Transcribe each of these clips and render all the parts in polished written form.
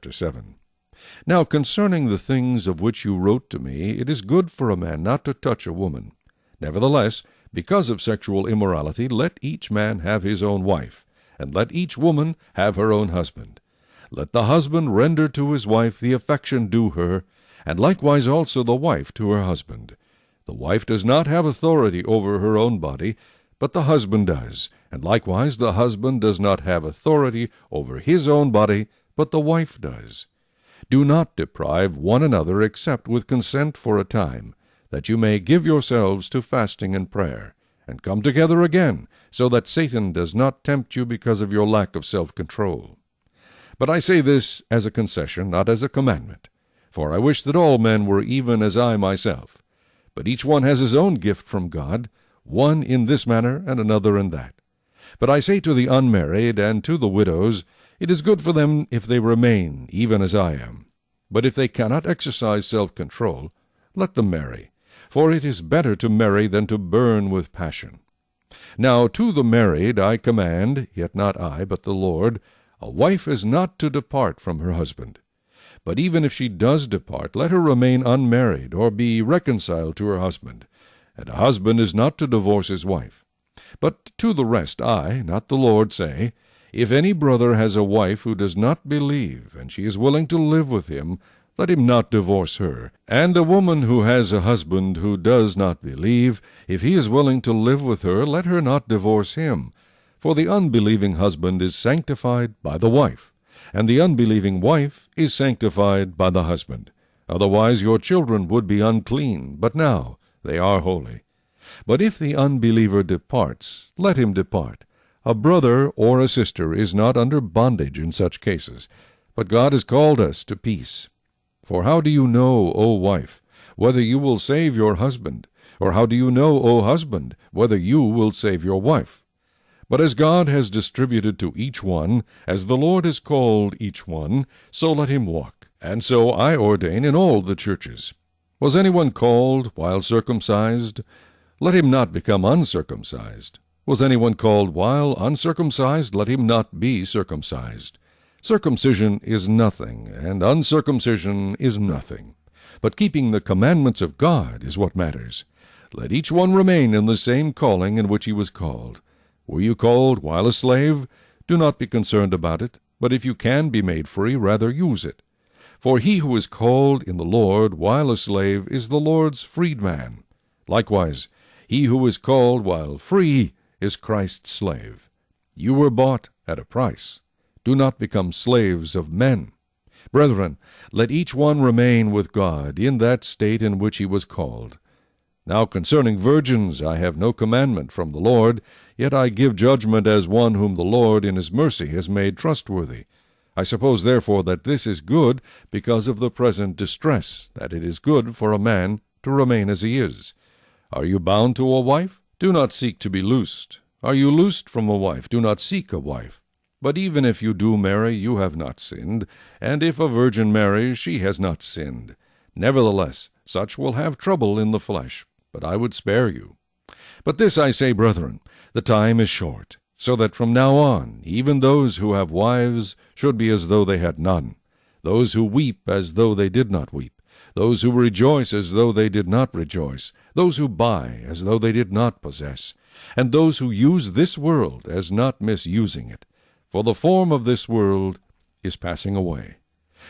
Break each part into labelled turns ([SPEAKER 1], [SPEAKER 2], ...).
[SPEAKER 1] chapter 7. Now concerning the things of which you wrote to me, it is good for a man not to touch a woman. Nevertheless, because of sexual immorality, let each man have his own wife, and let each woman have her own husband. Let the husband render to his wife the affection due her, and likewise also the wife to her husband. The wife does not have authority over her own body, but the husband does, and likewise the husband does not have authority over his own body, but the wife does. Do not deprive one another except with consent for a time, that you may give yourselves to fasting and prayer, and come together again, so that Satan does not tempt you because of your lack of self-control. But I say this as a concession, not as a commandment. For I wish that all men were even as I myself. But each one has his own gift from God, one in this manner and another in that. But I say to the unmarried and to the widows, it is good for them if they remain even as I am. But if they cannot exercise self-control, let them marry. For it is better to marry than to burn with passion. Now to the married I command, yet not I, but the Lord, a wife is not to depart from her husband. But even if she does depart, let her remain unmarried, or be reconciled to her husband. And a husband is not to divorce his wife. But to the rest I, not the Lord, say, if any brother has a wife who does not believe, and she is willing to live with him, let him not divorce her. And a woman who has a husband who does not believe, if he is willing to live with her, let her not divorce him. For the unbelieving husband is sanctified by the wife, and the unbelieving wife is sanctified by the husband. Otherwise your children would be unclean, but now they are holy. But if the unbeliever departs, let him depart. A brother or a sister is not under bondage in such cases, but God has called us to peace. For how do you know, O wife, whether you will save your husband? Or how do you know, O husband, whether you will save your wife? But as God has distributed to each one, as the Lord has called each one, so let him walk. And so I ordain in all the churches. Was anyone called while circumcised? Let him not become uncircumcised. Was anyone called while uncircumcised? Let him not be circumcised. Circumcision is nothing, and uncircumcision is nothing. But keeping the commandments of God is what matters. Let each one remain in the same calling in which he was called. Were you called while a slave? Do not be concerned about it, but if you can be made free, rather use it. For he who is called in the Lord while a slave is the Lord's freedman. Likewise, he who is called while free is Christ's slave. You were bought at a price. Do not become slaves of men. Brethren, let each one remain with God in that state in which he was called. Now concerning virgins I have no commandment from the Lord, yet I give judgment as one whom the Lord in his mercy has made trustworthy. I suppose therefore that this is good because of the present distress, that it is good for a man to remain as he is. Are you bound to a wife? Do not seek to be loosed. Are you loosed from a wife? Do not seek a wife. But even if you do marry, you have not sinned, and if a virgin marries, she has not sinned. Nevertheless, such will have trouble in the flesh, but I would spare you. But this I say, brethren, the time is short, so that from now on even those who have wives should be as though they had none, those who weep as though they did not weep, those who rejoice as though they did not rejoice, those who buy as though they did not possess, and those who use this world as not misusing it. For the form of this world is passing away.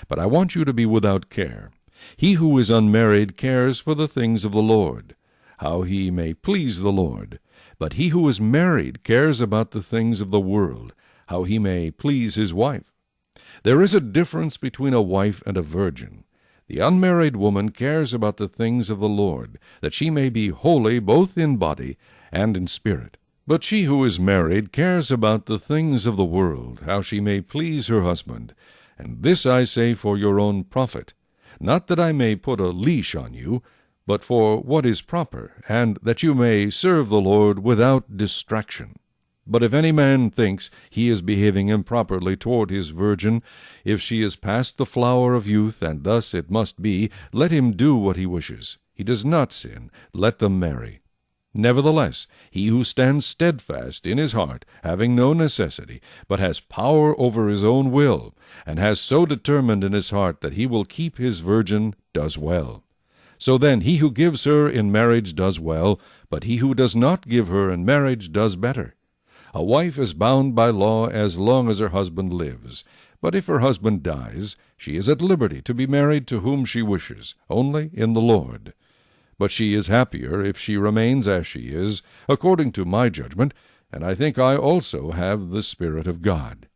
[SPEAKER 1] But I want you to be without care. He who is unmarried cares for the things of the Lord, how he may please the Lord. But he who is married cares about the things of the world, how he may please his wife. There is a difference between a wife and a virgin. The unmarried woman cares about the things of the Lord, that she may be holy both in body and in spirit. But she who is married cares about the things of the world, how she may please her husband. And this I say for your own profit, not that I may put a leash on you, but for what is proper, and that you may serve the Lord without distraction. But if any man thinks he is behaving improperly toward his virgin, if she is past the flower of youth, and thus it must be, let him do what he wishes. He does not sin. Let them marry. Nevertheless, he who stands steadfast in his heart, having no necessity, but has power over his own will, and has so determined in his heart that he will keep his virgin, does well. So then he who gives her in marriage does well, but he who does not give her in marriage does better. A wife is bound by law as long as her husband lives, but if her husband dies, she is at liberty to be married to whom she wishes, only in the Lord. But she is happier if she remains as she is, according to my judgment, and I think I also have the Spirit of God.